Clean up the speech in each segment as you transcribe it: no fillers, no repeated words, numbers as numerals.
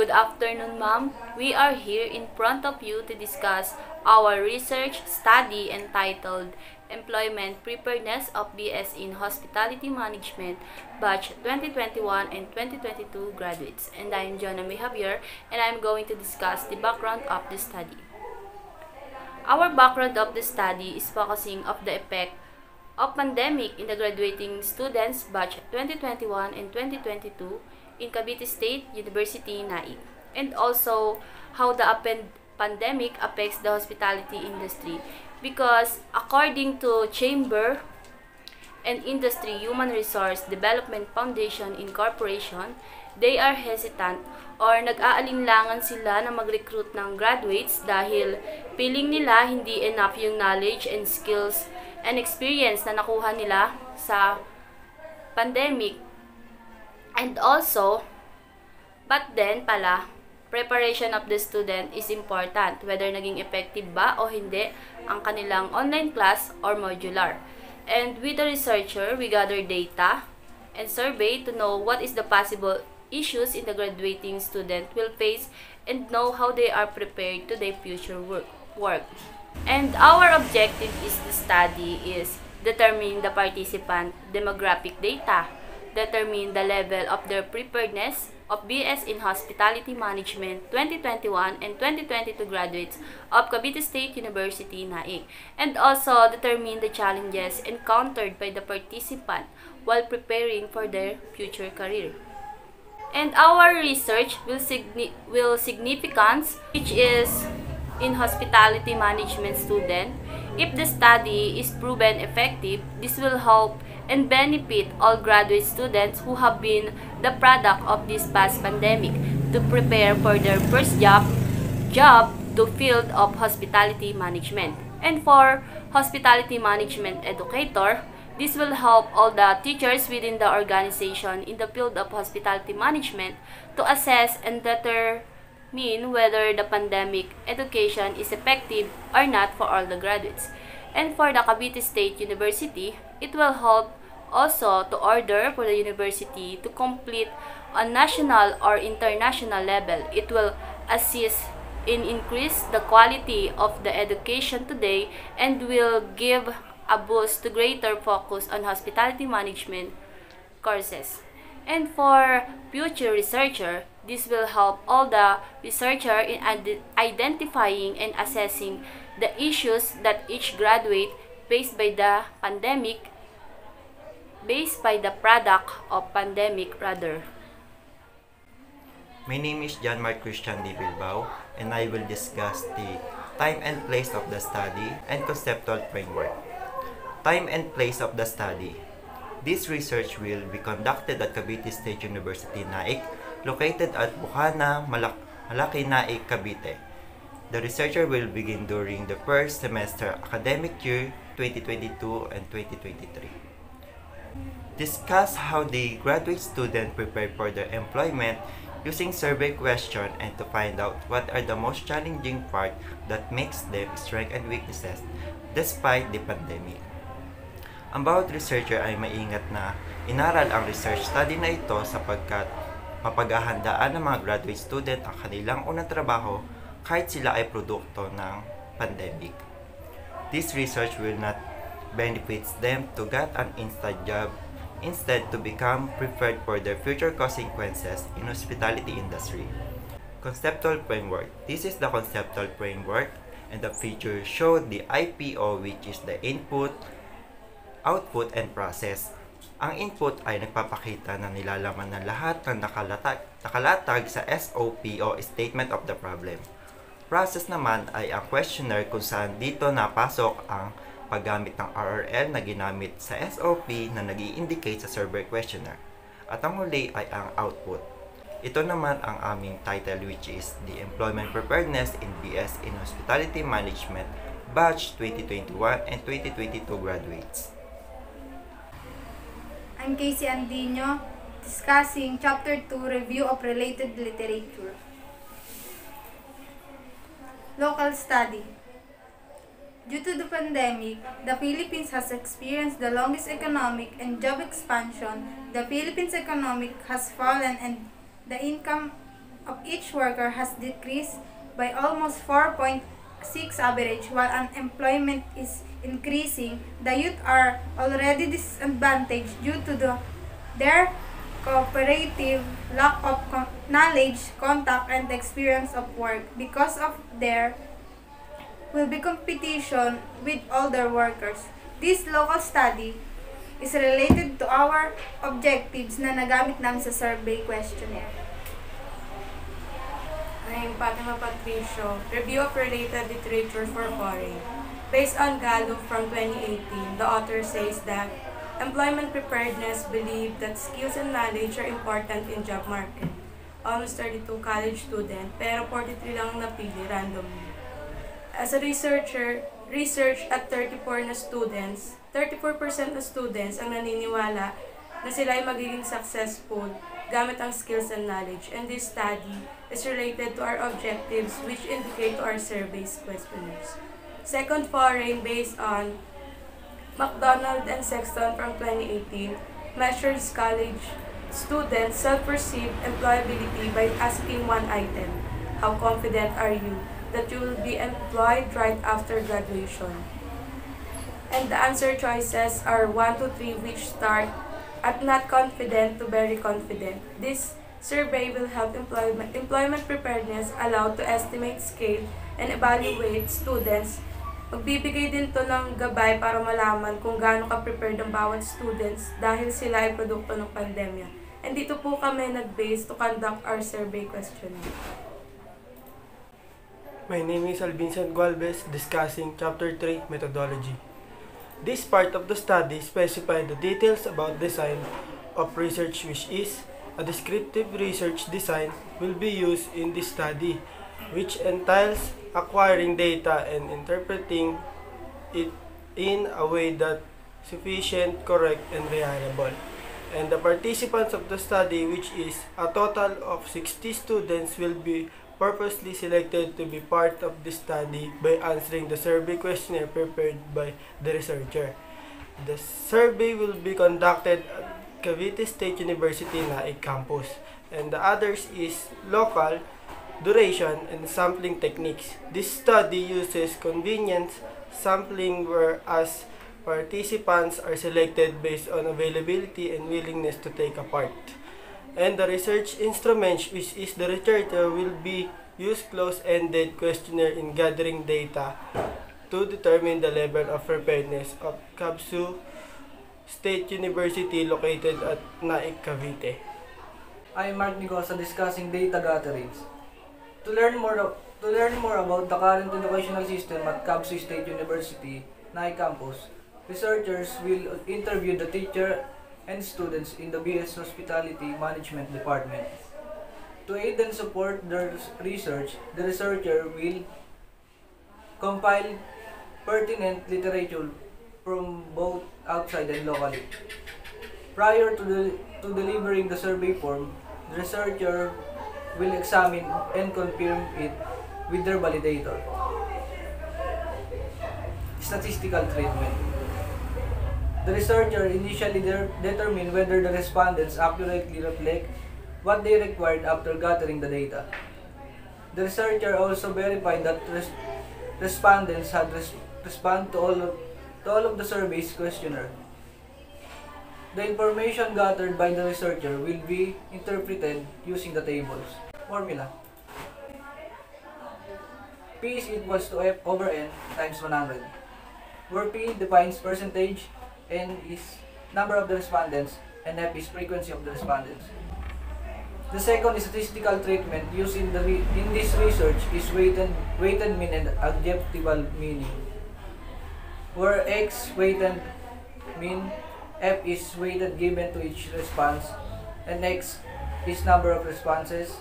Good afternoon, ma'am. We are here in front of you to discuss our research study entitled Employment Preparedness of BS in Hospitality Management, Batch 2021 and 2022 graduates. And I am Jonna Mae Javier, and I am going to discuss the background of the study. Our background of the study is focusing of the effect of pandemic in the graduating students batch 2021 and 2022 in Cavite State University, Naic, and also how the pandemic affects the hospitality industry, because according to Chamber and Industry Human Resource Development Foundation Incorporation, they are hesitant or nag-aalinlangan sila na mag-recruit ng graduates dahil feeling nila hindi enough yung knowledge and skills and experience na nakuha nila sa pandemic. And also, but then pala, preparation of the student is important, whether naging effective ba o hindi ang kanilang online class or modular. And with the researcher, we gather data and survey to know what is the possible issues in the graduating student will face and know how they are prepared to their future work. And our objective is to study is determine the participant demographic data, determine the level of their preparedness of BS in Hospitality Management 2021 and 2022 graduates of Cavite State University, Naic, and also determine the challenges encountered by the participant while preparing for their future career. And our research will significance which is in hospitality management student. If the study is proven effective, this will help and benefit all graduate students who have been the product of this past pandemic to prepare for their first job to field of hospitality management. And for hospitality management educator, this will help all the teachers within the organization in the field of hospitality management to assess and determine whether the pandemic education is effective or not for all the graduates. And for the Cavite State University, it will help also to order for the university to complete on national or international level. It will assist in increase the quality of the education today and will give a boost to greater focus on hospitality management courses. And for future researcher, this will help all the researcher in identifying and assessing the issues that each graduate faced by the pandemic, based by the product of pandemic rather. My name is Marc de Bilbao, and I will discuss the time and place of the study and conceptual framework. Time and place of the study. This research will be conducted at Cavite State University, Naic, located at Bukana, Malaki, Naic, Cavite. The researcher will begin during the first semester academic year 2022 and 2023. Discuss how the graduate student prepare for their employment using survey question and to find out what are the most challenging part that makes them strengths and weaknesses despite the pandemic. Ang bawat researcher ay maingat na inaral ang research study na ito sapagkat mapaghahandaan ng mga graduate student ang kanilang unang trabaho kahit sila ay produkto ng pandemic. This research will not benefits them to get an instant job, instead to become prepared for their future consequences in hospitality industry. Conceptual framework. This is the conceptual framework, and the features show the IPO, which is the input, output, and process. Ang input ay nagpapakita na nilalaman ng lahat ng nakalatag sa SOP o Statement of the Problem. Process naman ay ang questionnaire kung saan dito napasok ang paggamit ng RRL na ginamit sa SOP na nag-i-indicate sa survey questionnaire. At ang huli ay ang output. Ito naman ang aming title, which is the Employment Preparedness in BS in Hospitality Management Batch 2021 and 2022 graduates. I'm Kayzee and Diño, discussing Chapter 2, Review of Related Literature. Local study. Due to the pandemic, the Philippines has experienced the longest economic and job expansion. The Philippines' economic has fallen and the income of each each worker has decreased by almost 4.6 average, while unemployment is increasing. The youth are already disadvantaged due to their cooperative lack of knowledge, contact, and experience of work. Because of there will be competition with older workers. This local study is related to our objectives na nagamit namin sa survey questionnaire. I'm Patima Patricio. Review of related literature for foreign. Based on Gallup from 2018, the author says that employment preparedness believe that skills and knowledge are important in job market. Almost 32 college student, pero 43 lang ang napili randomly. As a researcher, research at 34% na students ang naniniwala na sila ay magiging successful gamit ang skills and knowledge. And this study is related to our objectives which indicate to our surveys questionnaires. Second foreign based on McDonald and Sexton from 2018 measures college students' self-perceived employability by asking one item: how confident are you that you will be employed right after graduation? And the answer choices are 1 to 3, which start at not confident to very confident. This survey will help employment preparedness allow to estimate, scale, and evaluate students. Magbibigay din to ng gabay para malaman kung gaano ka-prepared ang bawat students dahil sila ay produkto ng pandemya. And dito po kami nag-base to conduct our survey questionnaire. My name is Vincent Gualvez, discussing Chapter 3, Methodology. This part of the study specifies the details about design of research, which is a descriptive research design will be used in this study, which entails acquiring data and interpreting it in a way that sufficient, correct, and reliable. And the participants of the study, which is a total of 60 students, will be purposely selected to be part of the study by answering the survey questionnaire prepared by the researcher. The survey will be conducted at Cavite State University Naic campus, and the others is local, duration, and sampling techniques. This study uses convenience sampling, whereas participants are selected based on availability and willingness to take a part. And the research instrument, which is the researcher, will be use close-ended questionnaire in gathering data to determine the level of preparedness of Xvsu State University located at Naic, Cavite. I'm Marc Nigoza, discussing data gatherings. To learn more about the current educational system at Xvsu State University, Naic campus, researchers will interview the teacher and students in the BS Hospitality Management Department. To aid and support their research, the researcher will compile pertinent literature from both outside and locally. Prior to delivering the survey form, the researcher will examine and confirm it with their validator. Statistical treatment. The researcher initially determine whether the respondents accurately reflect what they required after gathering the data. The researcher also verified that respondents had responded to all of the survey's questionnaire. The information gathered by the researcher will be interpreted using the tables. Formula. P is equals to F over N times 100, where P defines percentage, N is number of the respondents, and F is frequency of the respondents. The second statistical treatment used in this research is weighted mean and adjectival meaning, where X weighted mean, F is weighted given to each response, and X is number of responses.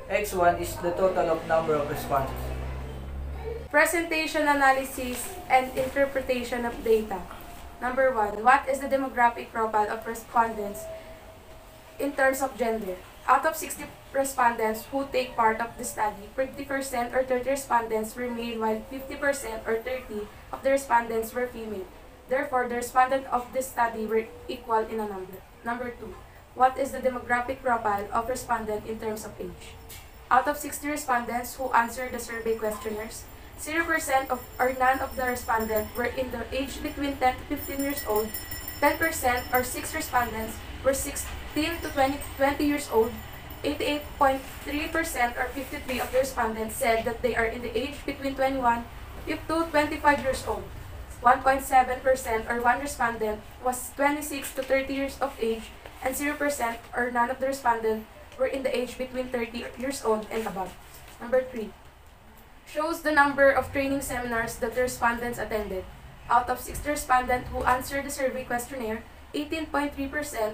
X1 is the total of number of responses. Presentation analysis and interpretation of data. Number 1. What is the demographic profile of respondents in terms of gender? Out of 60 respondents who take part of the study, 50% or 30 respondents were male, while 50% or 30 of the respondents were female. Therefore, the respondents of this study were equal in a number. Number 2. What is the demographic profile of respondent in terms of age? Out of 60 respondents who answered the survey questionnaires, 0% of or none of the respondents were in the age between 10 to 15 years old, 10% or 6 respondents were 16 to 20 years old, 88.3% or 53 of the respondents said that they are in the age between 21 to 25 years old. 1.7% or 1 respondent was 26 to 30 years of age, and 0% or none of the respondents were in the age between 30 years old and above. Number 3. Shows the number of training seminars that the respondents attended. Out of 60 respondents who answered the survey questionnaire, 18.3%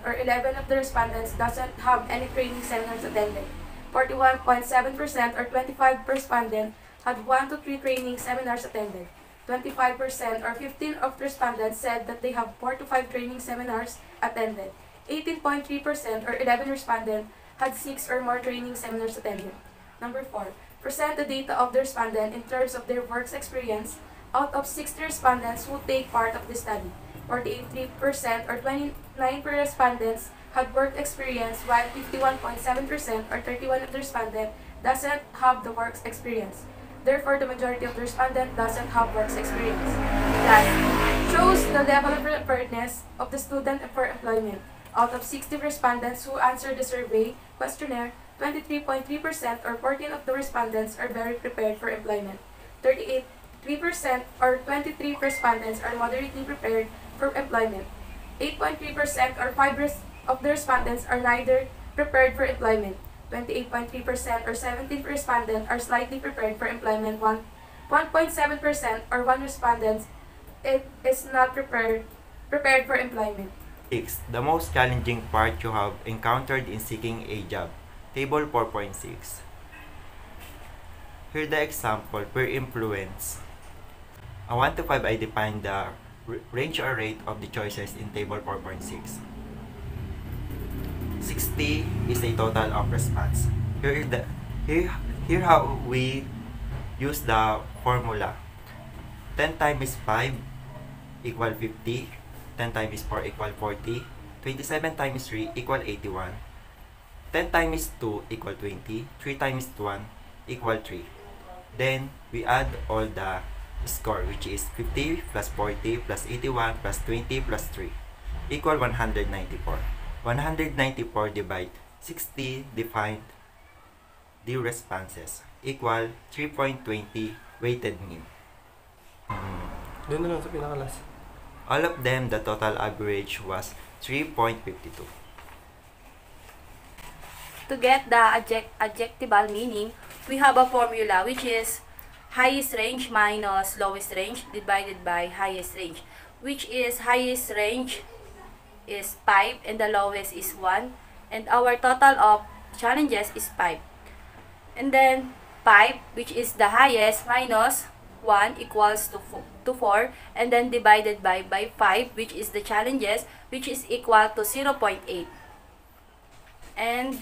or 11 of the respondents doesn't have any training seminars attended. 41.7% or 25 respondents had 1 to 3 training seminars attended. 25% or 15 of respondents said that they have 4 to 5 training seminars attended. 18.3% or 11 respondents had 6 or more training seminars attended. Number 4. Present the data of the respondent in terms of their works experience. Out of 60 respondents who take part of the study, 48% or 29 respondents had work experience, while 51.7% or 31 of the respondents doesn't have the works experience. Therefore, the majority of the respondents doesn't have works experience. Last, shows the level of preparedness of the student for employment. Out of 60 respondents who answered the survey questionnaire, 23.3% or 14 of the respondents are very prepared for employment. 3% or 23 respondents are moderately prepared for employment. 8.3% or 5 of the respondents are neither prepared for employment. 28.3% or 17 respondents are slightly prepared for employment. 1.7% or 1 respondent is not prepared for employment. 6. The most challenging part you have encountered in seeking a job. Table 4.6. Here the example per influence. A 1 to 5, I define the range or rate of the choices in table 4.6. 60 is a total of response. Here how we use the formula. 10 times 5 equal 50. 10 times 4 equal 40. 27 times 3 equal 81. 10 times 2 equal 20. 3 times 1 equal 3. Then we add all the score, which is 50 plus 40 plus 81 plus 20 plus 3 equal 194. 194 divide 60 defined the responses equal 3.20 weighted mean. Doon na lang sa pinakalas. All of them, the total average was 3.52. To get the adjectival meaning, we have a formula which is highest range minus lowest range divided by highest range, which is highest range is 5 and the lowest is 1, and our total of challenges is 5. And then 5, which is the highest, minus 1 equals to 4, and then divided by 5, which is the challenges, which is equal to 0.8. And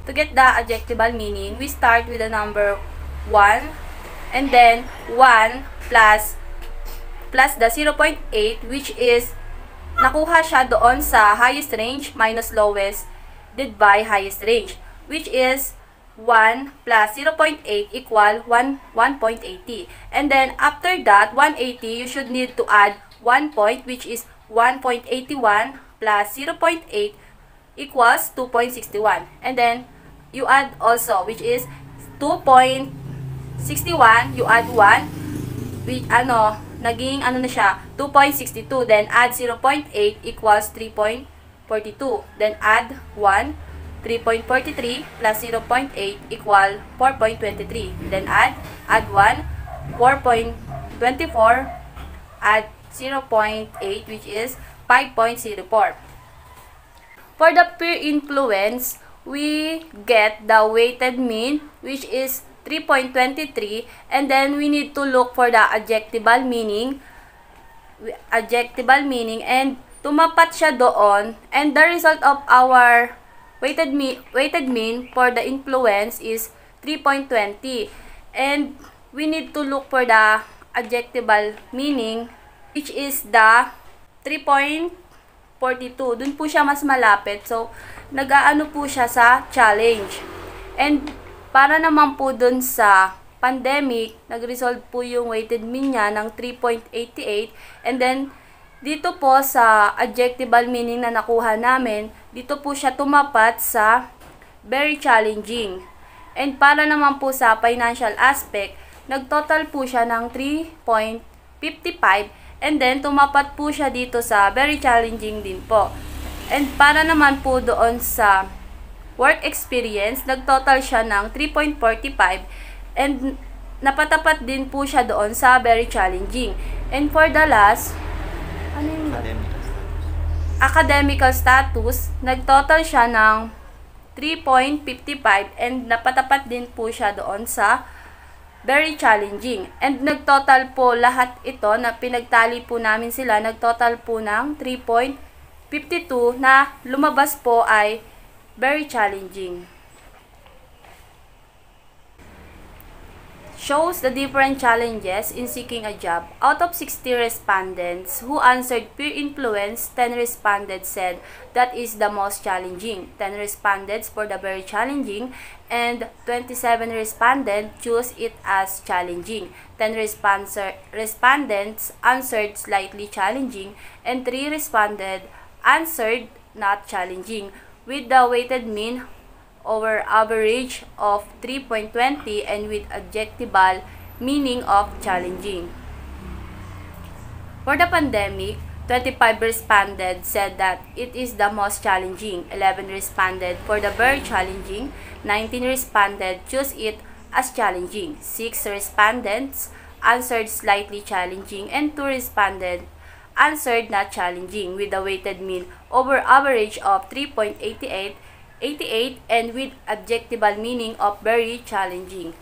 to get the adjectival meaning, we start with the number 1, and then 1 plus the 0.8, which is nakuha siya doon sa highest range minus lowest divided by highest range, which is 1 plus 0.8 equal 1.80. And then after that, 180, you should need to add 1 point, which is 1.81 plus 0.8 equals 2.61. And then you add also, which is 2.61, you add 1, which naging na siya, 2.62. Then add 0.8 equals 3.42. Then add 1, 3.43 plus 0.8 equal 4.23. Then add 1, 4.24, add 0.8, which is 5.04. For the peer influence, we get the weighted mean, which is 3.23, and then we need to look for the adjectival meaning, and tumapat siya doon, and the result of our weighted mean for the influence is 3.20, and we need to look for the adjectival meaning, which is the 3.42. Dun po siya mas malapit, so nag-aano po siya sa challenge. And Para naman po dun sa pandemic, nag-resolve po yung weighted mean niya ng 3.88, and then dito po sa adjectival meaning na nakuha namin, dito po siya tumapat sa very challenging. And para naman po sa financial aspect, nagtotal po siya ng 3.55, and then tumapat po siya dito sa very challenging din po. And para naman po doon sa work experience, nagtotal siya ng 3.45, and napatapat din po siya doon sa very challenging. And for the last, academical status, nagtotal siya ng 3.55, and napatapat din po siya doon sa very challenging. And nagtotal po lahat ito, na pinagtali po namin sila, nagtotal po ng 3.52 na lumabas po ay very challenging. Shows the different challenges in seeking a job. Out of 60 respondents who answered peer influence, 10 respondents said that is the most challenging. 10 respondents for the very challenging, and 27 respondents choose it as challenging. 10 respondents answered slightly challenging, and 3 responded answered not challenging, with the weighted mean over average of 3.20 and with adjectival meaning of challenging. For the pandemic, 25 responded said that it is the most challenging, 11 responded for the very challenging, 19 responded choose it as challenging, 6 respondents answered slightly challenging, and 2 responded answered not challenging, with a weighted mean over average of 3.88 and with adjectival meaning of very challenging.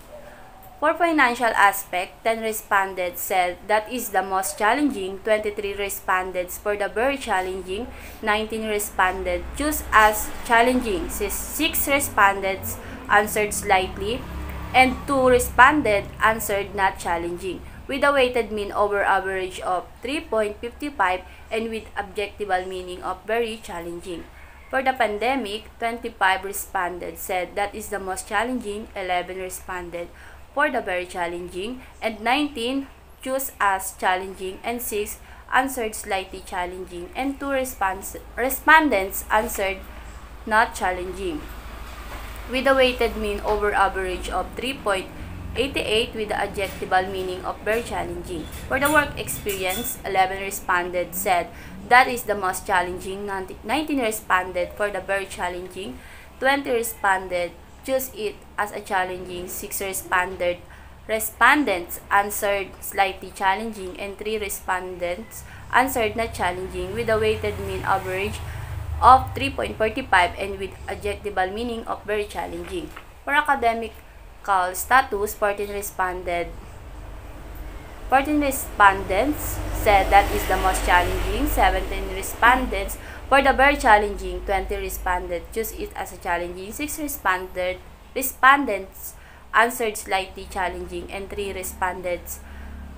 For financial aspect, 10 respondents said that is the most challenging, 23 respondents for the very challenging, 19 responded choose as challenging, 6 respondents answered slightly, and 2 responded answered not challenging, with a weighted mean over average of 3.55 and with adjectival meaning of very challenging. For the pandemic, 25 responded said that is the most challenging, 11 responded for the very challenging, and 19 choose as challenging, and 6 answered slightly challenging, and 2 respondents answered not challenging, with a weighted mean over average of 3.88 with the adjectival meaning of very challenging. For the work experience, 11 responded said that is the most challenging, 19 responded for the very challenging, 20 responded choose it as a challenging, 6 respondents answered slightly challenging, and 3 respondents answered not challenging, with a weighted mean average of 3.45 and with adjectival meaning of very challenging. For academic status, 14 respondents said that is the most challenging, 17 respondents for the very challenging, 20 responded choose it as a challenging, 6 respondents answered slightly challenging, and 3 respondents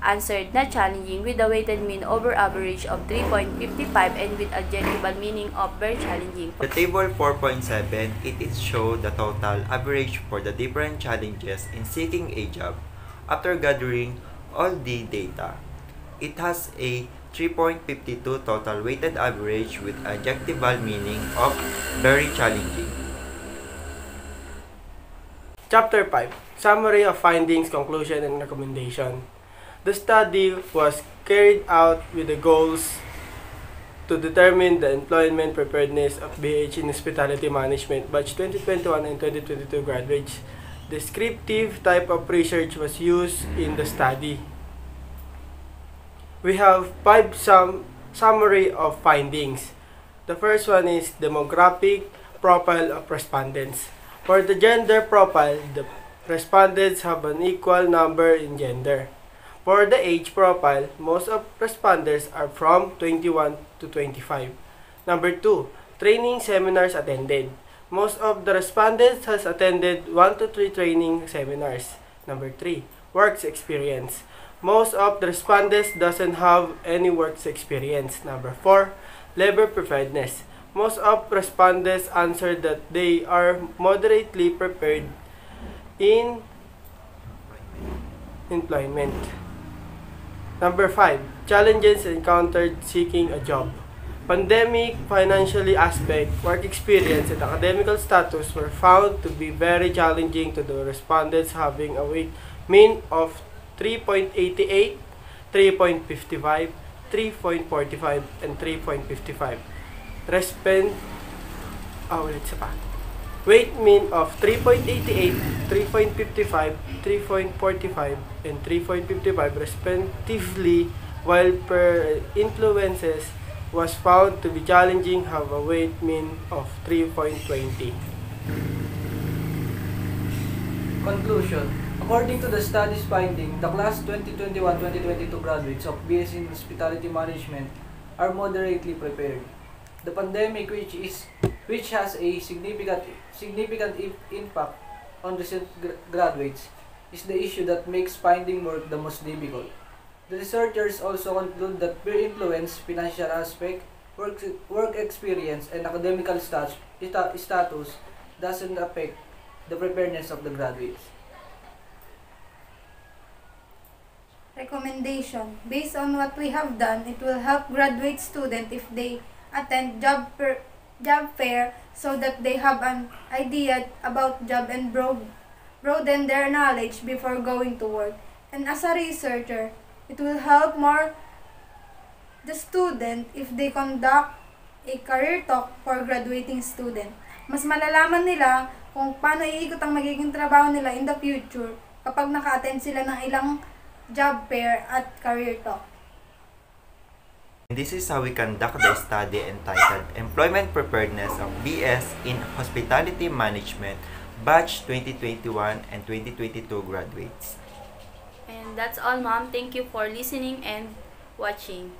answered not challenging, with a weighted mean over average of 3.55 and with adjectival meaning of very challenging. The table 4.7, it is show the total average for the different challenges in seeking a job. After gathering all the data, it has a 3.52 total weighted average with adjectival meaning of very challenging. Chapter 5. Summary of findings, conclusion, and recommendation. The study was carried out with the goals to determine the employment preparedness of BH in Hospitality Management Batch 2021 and 2022 graduates. Descriptive type of research was used in the study. We have 5 summary of findings. The first one is demographic profile of respondents. For the gender profile, the respondents have an equal number in gender. For the age profile, most of respondents are from 21 to 25. Number 2, training seminars attended. Most of the respondents has attended 1 to 3 training seminars. Number 3, works experience. Most of the respondents doesn't have any works experience. Number 4, labor preparedness. Most of respondents answered that they are moderately prepared in employment. Number 5. Challenges encountered seeking a job. Pandemic, financially aspect, work experience, and academical status were found to be very challenging to the respondents, having a weight mean of 3.88, 3.55, 3.45, and 3.55. Weight mean of 3.88, 3.55, 3.45, and 3.55 respectively, while per influences was found to be challenging, have a weight mean of 3.20. Conclusion. According to the study's finding, the class 2021-2022 graduates of BS in Hospitality Management are moderately prepared. The pandemic, which has a significant impact on recent graduates, is the issue that makes finding work the most difficult. The researchers also conclude that peer influence, financial aspect, work experience, and academical status doesn't affect the preparedness of the graduates. Recommendation. Based on what we have done, it will help graduate students if they attend job fair so that they have an idea about job and broaden their knowledge before going to work. And as a researcher, it will help more the student if they conduct a career talk for graduating student. Mas malalaman nila kung paano iikot ang magiging trabaho nila in the future kapag naka-attend sila ng ilang job fair at career talk. This is how we conduct the study entitled Employment Preparedness of BS in Hospitality Management, Batch 2021 and 2022 graduates. And that's all, ma'am. Thank you for listening and watching.